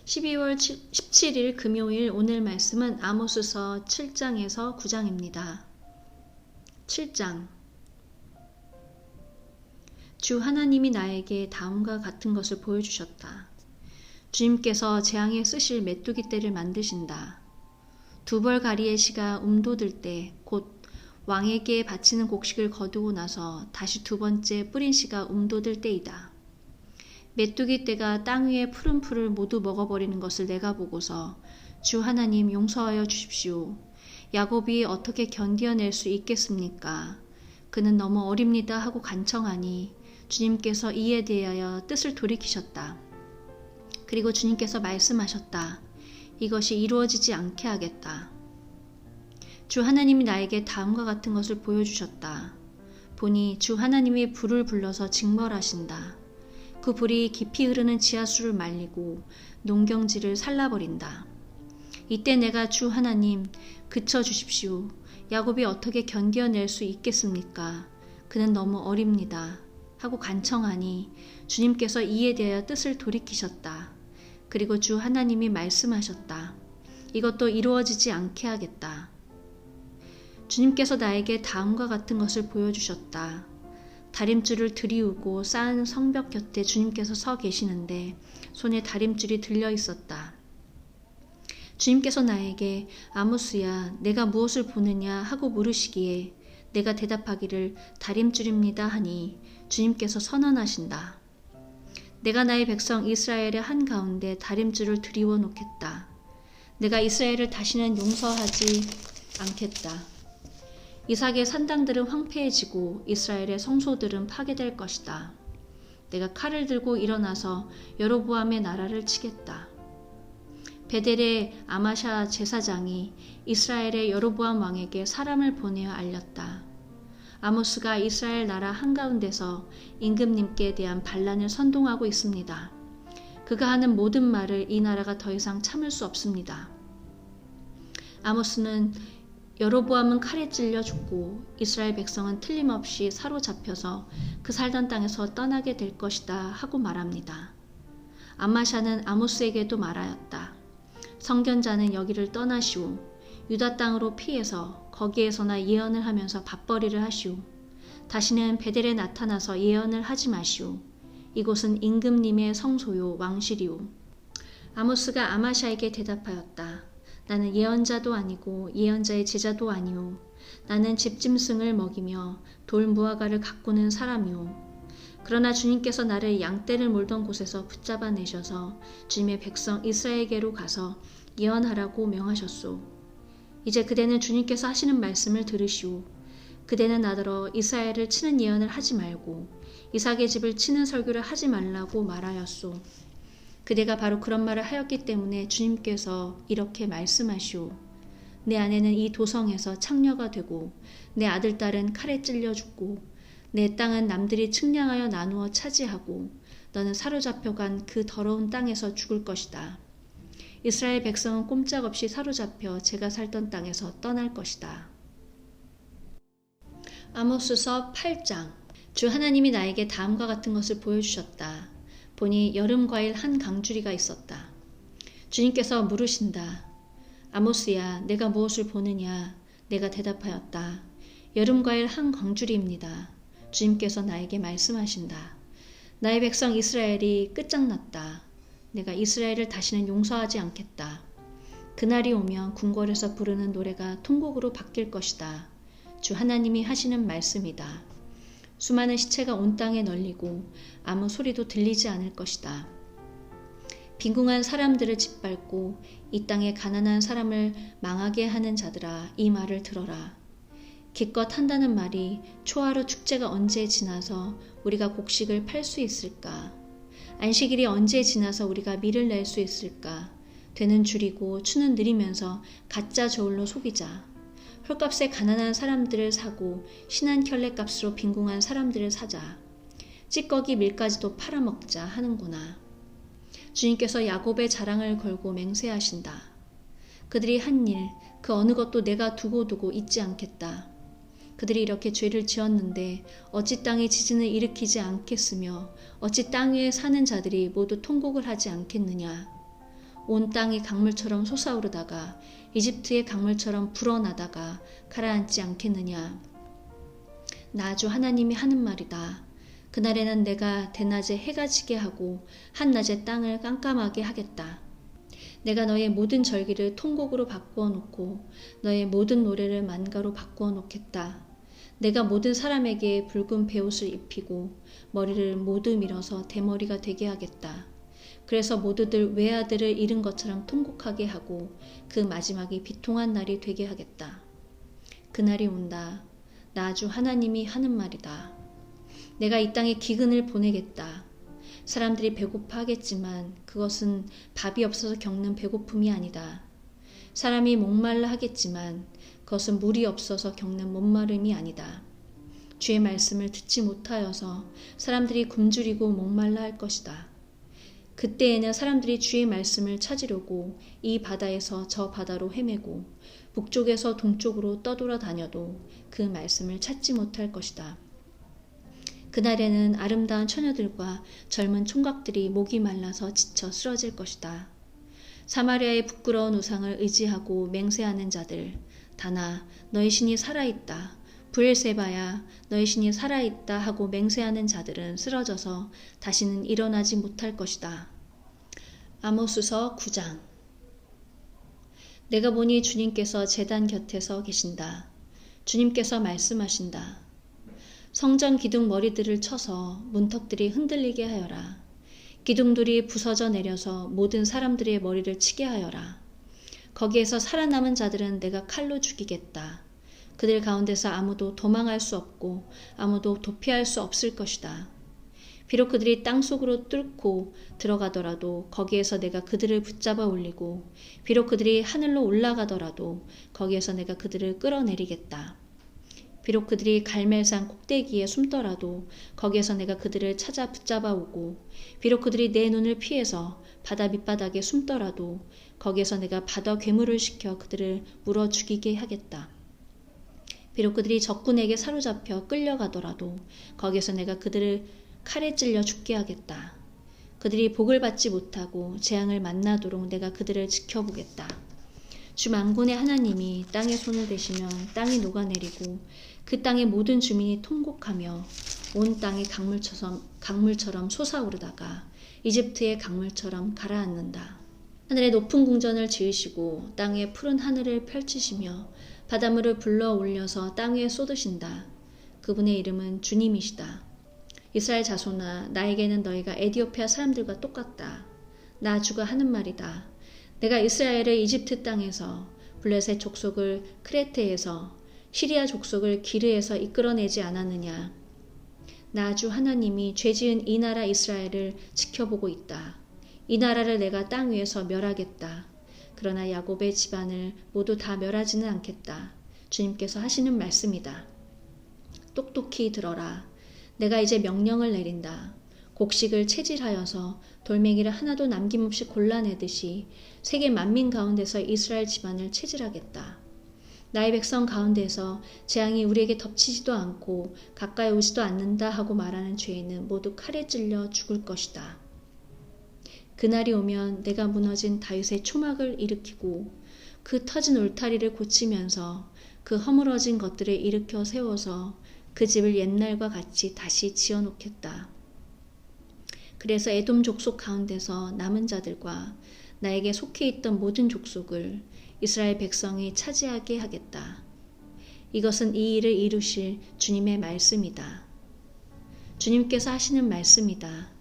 (12월 17일) 금요일. 오늘 말씀은 아모스서 7장에서 9장입니다. 7장. 주 하나님이 나에게 다음과 같은 것을 보여주셨다. 주님께서 재앙에 쓰실 메뚜기 떼를 만드신다. 두 벌 가리의 씨가 움돋을 때 곧 왕에게 바치는 곡식을 거두고 나서 다시 두 번째 뿌린 씨가 움돋을 때이다. 메뚜기 떼가 땅 위의 푸른 풀을 모두 먹어버리는 것을 내가 보고서 주 하나님 용서하여 주십시오. 야곱이 어떻게 견디어낼 수 있겠습니까? 그는 너무 어립니다 하고 간청하니 주님께서 이에 대하여 뜻을 돌이키셨다. 그리고 주님께서 말씀하셨다. 이것이 이루어지지 않게 하겠다. 주 하나님이 나에게 다음과 같은 것을 보여주셨다. 보니 주 하나님이 불을 불러서 직멸하신다. 그 불이 깊이 흐르는 지하수를 말리고 농경지를 살라버린다. 이때 내가 주 하나님 그쳐주십시오. 야곱이 어떻게 견뎌낼 수 있겠습니까? 그는 너무 어립니다. 하고 간청하니 주님께서 이에 대하여 뜻을 돌이키셨다. 그리고 주 하나님이 말씀하셨다. 이것도 이루어지지 않게 하겠다. 주님께서 나에게 다음과 같은 것을 보여주셨다. 다림줄을 들이우고 쌓은 성벽 곁에 주님께서 서 계시는데 손에 다림줄이 들려 있었다. 주님께서 나에게 아모스야 내가 무엇을 보느냐 하고 물으시기에 내가 대답하기를 다림줄입니다 하니 주님께서 선언하신다. 내가 나의 백성 이스라엘의 한가운데 다림줄을 들이워 놓겠다. 내가 이스라엘을 다시는 용서하지 않겠다. 이삭의 산당들은 황폐해지고 이스라엘의 성소들은 파괴될 것이다. 내가 칼을 들고 일어나서 여로보암의 나라를 치겠다. 베델의 아마샤 제사장이 이스라엘의 여로보암 왕에게 사람을 보내어 알렸다. 아모스가 이스라엘 나라 한가운데서 임금님께 대한 반란을 선동하고 있습니다. 그가 하는 모든 말을 이 나라가 더 이상 참을 수 없습니다. 아모스는 여로보암은 칼에 찔려 죽고 이스라엘 백성은 틀림없이 사로잡혀서 그 살던 땅에서 떠나게 될 것이다 하고 말합니다. 아마샤는 아모스에게도 말하였다. 성견자는 여기를 떠나시오. 유다 땅으로 피해서 거기에서나 예언을 하면서 밥벌이를 하시오. 다시는 베델에 나타나서 예언을 하지 마시오. 이곳은 임금님의 성소요 왕실이오. 아모스가 아마샤에게 대답하였다. 나는 예언자도 아니고 예언자의 제자도 아니오. 나는 집짐승을 먹이며 돌무화과를 가꾸는 사람이오. 그러나 주님께서 나를 양떼를 몰던 곳에서 붙잡아 내셔서 주님의 백성 이스라엘에게로 가서 예언하라고 명하셨소. 이제 그대는 주님께서 하시는 말씀을 들으시오. 그대는 나더러 이스라엘을 치는 예언을 하지 말고 이삭의 집을 치는 설교를 하지 말라고 말하였소. 그대가 바로 그런 말을 하였기 때문에 주님께서 이렇게 말씀하시오. 내 아내는 이 도성에서 창녀가 되고 내 아들 딸은 칼에 찔려 죽고 내 땅은 남들이 측량하여 나누어 차지하고 너는 사로잡혀간 그 더러운 땅에서 죽을 것이다. 이스라엘 백성은 꼼짝없이 사로잡혀 제가 살던 땅에서 떠날 것이다. 아모스서 8장. 주 하나님이 나에게 다음과 같은 것을 보여주셨다. 보니 여름 과일 한 강주리가 있었다. 주님께서 물으신다. 아모스야 내가 무엇을 보느냐? 내가 대답하였다. 여름 과일 한 강주리입니다. 주님께서 나에게 말씀하신다. 나의 백성 이스라엘이 끝장났다. 내가 이스라엘을 다시는 용서하지 않겠다. 그날이 오면 궁궐에서 부르는 노래가 통곡으로 바뀔 것이다. 주 하나님이 하시는 말씀이다. 수많은 시체가 온 땅에 널리고 아무 소리도 들리지 않을 것이다. 빈궁한 사람들을 짓밟고 이 땅에 가난한 사람을 망하게 하는 자들아 이 말을 들어라. 기껏 한다는 말이 초하루 축제가 언제 지나서 우리가 곡식을 팔 수 있을까? 안식일이 언제 지나서 우리가 밀을 낼 수 있을까? 되는 줄이고 추는 느리면서 가짜 저울로 속이자. 헐값에 가난한 사람들을 사고 신한 켤레값으로 빈궁한 사람들을 사자. 찌꺼기 밀가지도 팔아먹자 하는구나. 주님께서 야곱의 자랑을 걸고 맹세하신다. 그들이 한 일, 그 어느 것도 내가 두고 잊지 않겠다. 그들이 이렇게 죄를 지었는데 어찌 땅에 지진을 일으키지 않겠으며 어찌 땅 위에 사는 자들이 모두 통곡을 하지 않겠느냐. 온 땅이 강물처럼 솟아오르다가 이집트의 강물처럼 불어나다가 가라앉지 않겠느냐. 나 주 하나님이 하는 말이다. 그날에는 내가 대낮에 해가 지게 하고 한낮에 땅을 깜깜하게 하겠다. 내가 너의 모든 절기를 통곡으로 바꾸어 놓고 너의 모든 노래를 만가로 바꾸어 놓겠다. 내가 모든 사람에게 붉은 베옷을 입히고 머리를 모두 밀어서 대머리가 되게 하겠다. 그래서 모두들 외아들을 잃은 것처럼 통곡하게 하고 그 마지막이 비통한 날이 되게 하겠다. 그날이 온다. 나 주 하나님이 하는 말이다. 내가 이 땅에 기근을 보내겠다. 사람들이 배고파하겠지만 그것은 밥이 없어서 겪는 배고픔이 아니다. 사람이 목말라 하겠지만 그것은 물이 없어서 겪는 목마름이 아니다. 주의 말씀을 듣지 못하여서 사람들이 굶주리고 목말라 할 것이다. 그때에는 사람들이 주의 말씀을 찾으려고 이 바다에서 저 바다로 헤매고 북쪽에서 동쪽으로 떠돌아다녀도 그 말씀을 찾지 못할 것이다. 그날에는 아름다운 처녀들과 젊은 총각들이 목이 말라서 지쳐 쓰러질 것이다. 사마리아의 부끄러운 우상을 의지하고 맹세하는 자들, 다나 너희 신이 살아있다. 브엘세바야 너희 신이 살아있다 하고 맹세하는 자들은 쓰러져서 다시는 일어나지 못할 것이다. 아모스서 9장. 내가 보니 주님께서 제단 곁에 서 계신다. 주님께서 말씀하신다. 성전 기둥 머리들을 쳐서 문턱들이 흔들리게 하여라. 기둥들이 부서져 내려서 모든 사람들의 머리를 치게 하여라. 거기에서 살아남은 자들은 내가 칼로 죽이겠다. 그들 가운데서 아무도 도망할 수 없고 아무도 도피할 수 없을 것이다. 비록 그들이 땅속으로 뚫고 들어가더라도 거기에서 내가 그들을 붙잡아 올리고 비록 그들이 하늘로 올라가더라도 거기에서 내가 그들을 끌어내리겠다. 비록 그들이 갈멜산 꼭대기에 숨더라도 거기에서 내가 그들을 찾아 붙잡아 오고 비록 그들이 내 눈을 피해서 바다 밑바닥에 숨더라도 거기에서 내가 바다 괴물을 시켜 그들을 물어 죽이게 하겠다. 비록 그들이 적군에게 사로잡혀 끌려가더라도 거기에서 내가 그들을 칼에 찔려 죽게 하겠다. 그들이 복을 받지 못하고 재앙을 만나도록 내가 그들을 지켜보겠다. 주 만군의 하나님이 땅에 손을 대시면 땅이 녹아내리고 그 땅의 모든 주민이 통곡하며 온 땅이 강물처럼 솟아오르다가 이집트의 강물처럼 가라앉는다. 하늘에 높은 궁전을 지으시고 땅에 푸른 하늘을 펼치시며 바닷물을 불러 올려서 땅 위에 쏟으신다. 그분의 이름은 주님이시다. 이스라엘 자손아, 나에게는 너희가 에디오피아 사람들과 똑같다. 나 주가 하는 말이다. 내가 이스라엘을 이집트 땅에서 블레셋 족속을 크레테에서 시리아 족속을 기르에서 이끌어내지 않았느냐. 나 주 하나님이 죄지은 이 나라 이스라엘을 지켜보고 있다. 이 나라를 내가 땅 위에서 멸하겠다. 그러나 야곱의 집안을 모두 다 멸하지는 않겠다. 주님께서 하시는 말씀이다. 똑똑히 들어라. 내가 이제 명령을 내린다. 곡식을 채질하여서 돌멩이를 하나도 남김없이 골라내듯이 세계 만민 가운데서 이스라엘 집안을 채질하겠다. 나의 백성 가운데서 재앙이 우리에게 덮치지도 않고 가까이 오지도 않는다 하고 말하는 죄인은 모두 칼에 찔려 죽을 것이다. 그날이 오면 내가 무너진 다윗의 초막을 일으키고 그 터진 울타리를 고치면서 그 허물어진 것들을 일으켜 세워서 그 집을 옛날과 같이 다시 지어놓겠다. 그래서 에돔 족속 가운데서 남은 자들과 나에게 속해 있던 모든 족속을 이스라엘 백성이 차지하게 하겠다. 이것은 이 일을 이루실 주님의 말씀이다. 주님께서 하시는 말씀이다.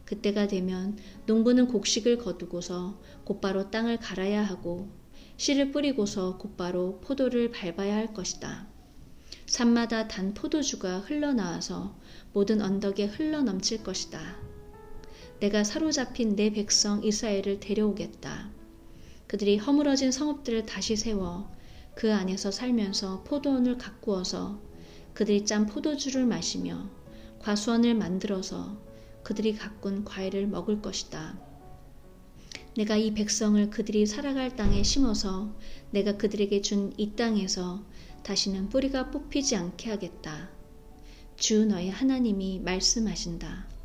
그때가 되면 농부는 곡식을 거두고서 곧바로 땅을 갈아야 하고 씨를 뿌리고서 곧바로 포도를 밟아야 할 것이다. 산마다 단 포도주가 흘러나와서 모든 언덕에 흘러넘칠 것이다. 내가 사로잡힌 내 백성 이스라엘을 데려오겠다. 그들이 허물어진 성읍들을 다시 세워 그 안에서 살면서 포도원을 가꾸어서 그들이 짠 포도주를 마시며 과수원을 만들어서 그들이 가꾼 과일을 먹을 것이다. 내가 이 백성을 그들이 살아갈 땅에 심어서 내가 그들에게 준 이 땅에서 다시는 뿌리가 뽑히지 않게 하겠다. 주 너희 하나님이 말씀하신다.